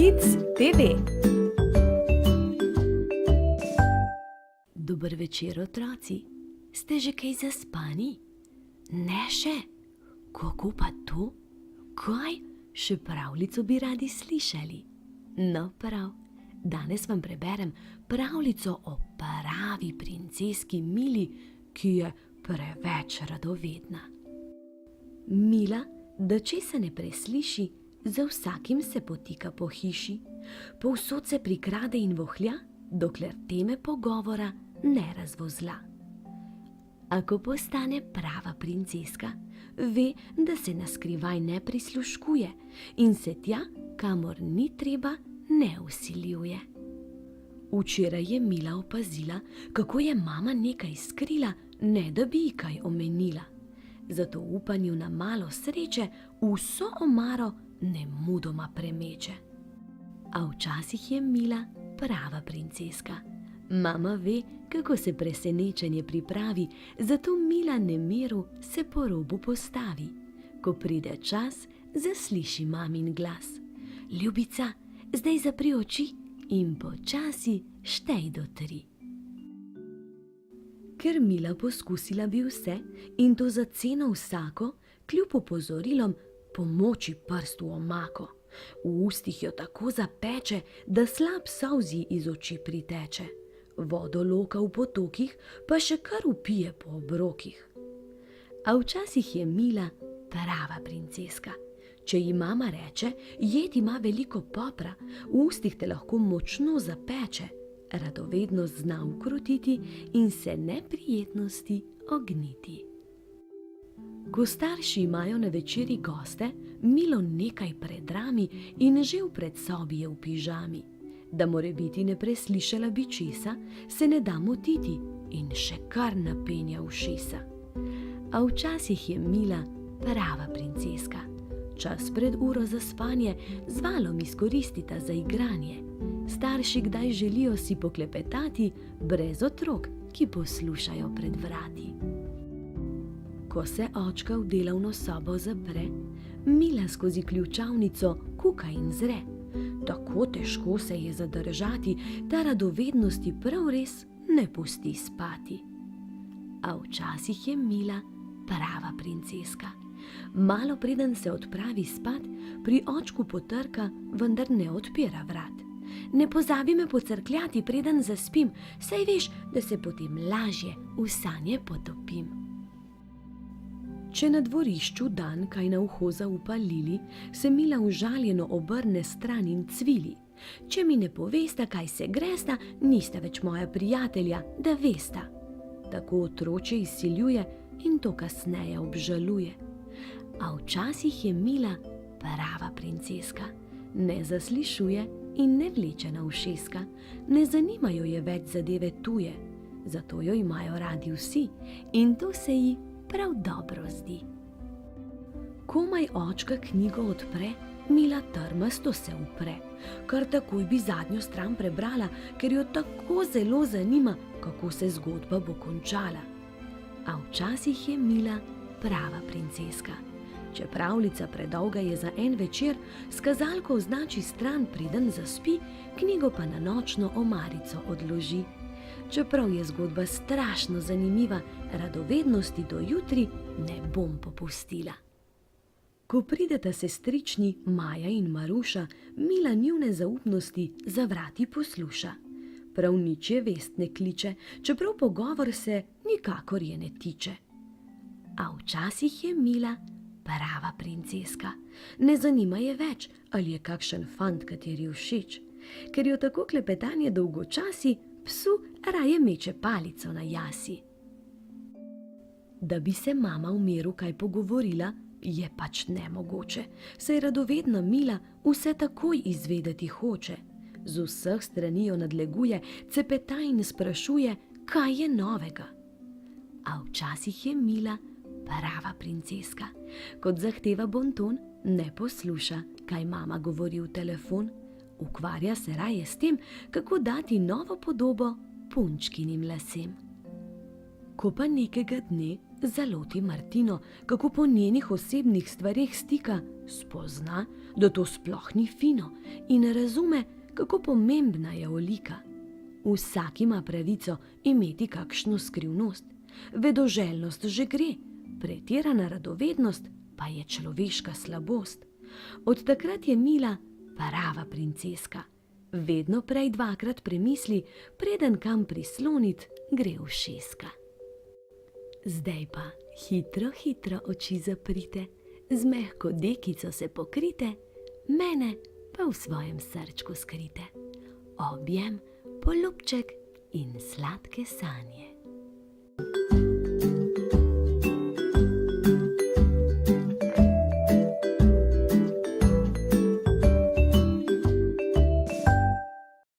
Kids TV. Dober večer, otroci. Ste že kaj zaspani? Ne še? Kako pa to? Kaj? Še pravljico bi radi slišali? No, prav. Danes vam preberem pravljico o pravi princeski Mili, ki je preveč radovedna. Mila, da česa ne presliši, za vsakim se potika po hiši, povsod se prikrade in vohlja, dokler teme pogovora ne razvozla. A ko postane prava princeska, ve, da se naskrivaj ne prisluškuje in se tja, kamor ni treba, ne vsiljuje. Včeraj je Mila opazila, kako je mama nekaj skrila, ne da bi ji kaj omenila. Zato v upanju na malo sreče vso omaro nemudoma premeče. A včasih je Mila prava princeska. Mama ve, kako se presenečenje pripravi, zato Mila nemiru se po robu postavi. Ko pride čas, zasliši mamin glas. Ljubica, zdaj zapri oči in počasi štej do 3. Ker Mila poskusila bi vse in to za ceno vsako, kljub opozorilom pomoči prst v omako. V ustih jo tako zapeče, da slab solzi iz oči priteče. Vodo loka v potokih, pa še kar vpije po obrokih. A včasih je Mila prava princeska. Če ji mama reče, jed ima veliko popra, v ustih te lahko močno zapeče, radovednost zna ukrotiti in se neprijetnosti ogniti. Ko starši imajo na večeri goste, Milo nekaj predrami in že v predsobi je v pižami. Da morebiti ne preslišala bi česa, se ne da motiti in še kar napenja ušesa. A včasih je Mila prava princeska. Čas pred uro za spanje z valom izkoristita za igranje. Starši kdaj želijo si poklepetati, brez otrok, ki poslušajo pred vrati. Ko se očka v delovno sobo zapre, Mila skozi ključavnico kuka in zre. Tako težko se je zadržati, da radovednosti prav res ne pusti spati. A včasih je Mila prava princeska. Malo preden se odpravi spat, pri očku potrka, vendar ne odpira vrat. Ne pozabi me pocrkljati, preden zaspim, saj veš, da se potem lažje v sanje potopim. Če na dvorišču dan kaj na uho zaupa Lili, se Mila užaljeno obrne stran in cvili. Če mi ne povesta, kaj se gresta, nista več moja prijatelja, da vesta. Tako otroče izsiljuje in to kasneje obžaluje. A včasih je Mila prava princeska. Ne zaslišuje in ne vleče na ušeska. Ne zanimajo je več zadeve tuje, zato jo imajo radi vsi in to se ji prav dobro zdi. Komaj očka knjigo odpre, Mila trmasto se upre. Kar takoj bi zadnjo stran prebrala, ker jo tako zelo zanima, kako se zgodba bo končala. A včasih je Mila prava princeska. Če pravljica predolga je za en večer, s kazalko označi stran, preden zaspi, knjigo pa na nočno omarico odloži. Čeprav je zgodba strašno zanimiva, radovednosti do jutri ne bom popustila. Ko prideta sestrični Maja in Maruša, Mila njune zaupnosti za vrati posluša. Prav nič je vest ne kliče, čeprav pogovor se nikakor je ne tiče. A včasih je Mila prava princeska. Ne zanima je več, ali je kakšen fant, kateri všeč. Ker jo tako klepetanje dolgočasi, psu raje meče palico na jasi. Da bi se mama v miru kaj pogovorila, je pač nemogoče, saj radovedna Mila vse takoj izvedeti hoče. Z vseh strani jo nadleguje, cepeta in sprašuje, kaj je novega. A včasih je Mila prava princeska. Kot zahteva bonton, ne posluša, kaj mama govori v telefon. Ukvarja se raje s tem, kako dati novo podobo punčkinim lasem. Ko pa nekega dne Zaloti Martino, kako po njenih osebnih stvareh stika, spozna, da to sploh ni fino in razume, kako pomembna je olika. Vsak ima pravico imeti kakšno skrivnost. Vedoželjnost že gre, pretirana radovednost pa je človeška slabost. Od takrat je Mila prava princeska. Vedno prej dvakrat premisli, preden kam prislonit, gre ušeska. Zdaj pa hitro, hitro oči zaprite, z mehko dekico se pokrite, mene pa v svojem srčku skrite. Objem, poljubček in sladke sanje.